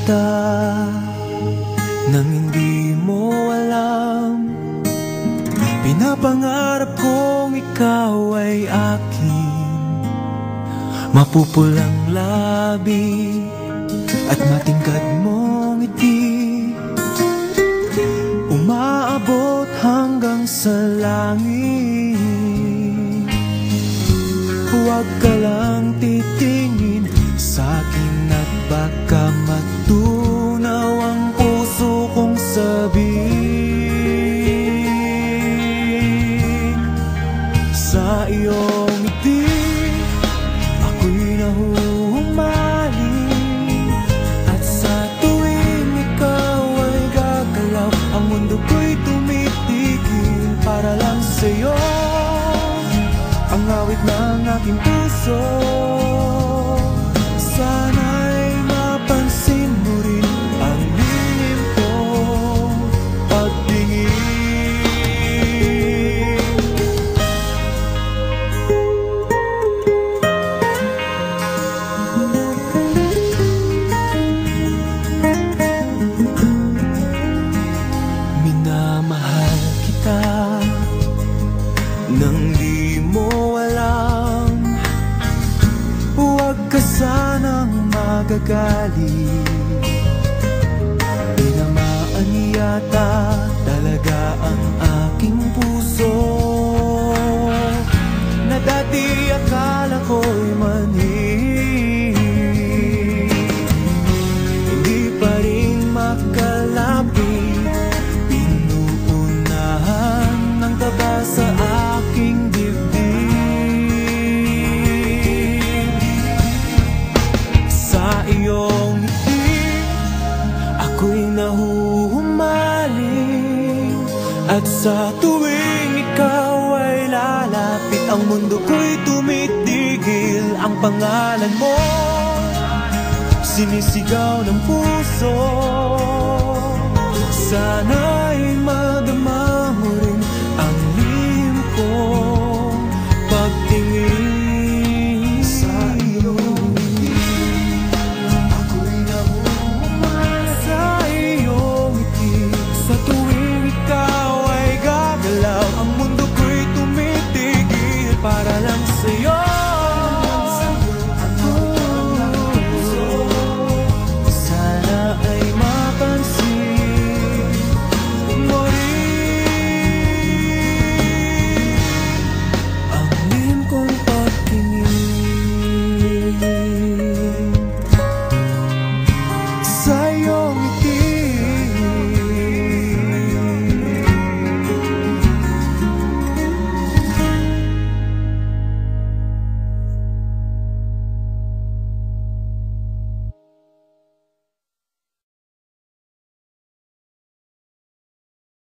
kita nang hindi mo alam. Pinapangarap kong ikaw ay akin, mapupulang labi at matingkad mong ngiti, umaabot hanggang sa langit. Huwag ka lang titingin sa'kin at baka matunaw ang puso kong sabihin. Sa iyong ngiti ako'y nahuhumaling, at sa tuwing ikaw ay gagalaw, ang mundo ko'y tumitigil para lang sa'yo. Ang awit ng aking puso, sana'y mapansin mo rin ang lihim kong pagtingin. Minamahal kita nang di mo alam. Huwag ka sanang magagalit, tinamaan yata talaga ang aking puso, na dati akala ko'y manhid. Hindi pa rin makalapit, pinuunahan ng taba sa aking dibdib. Sa iyong ngiti ako'y nahuhumaling, at sa tuwing ikaw ay lalapit, ang mundo ko'y tumitigil. Ang pangalan mo sinisigaw ng puso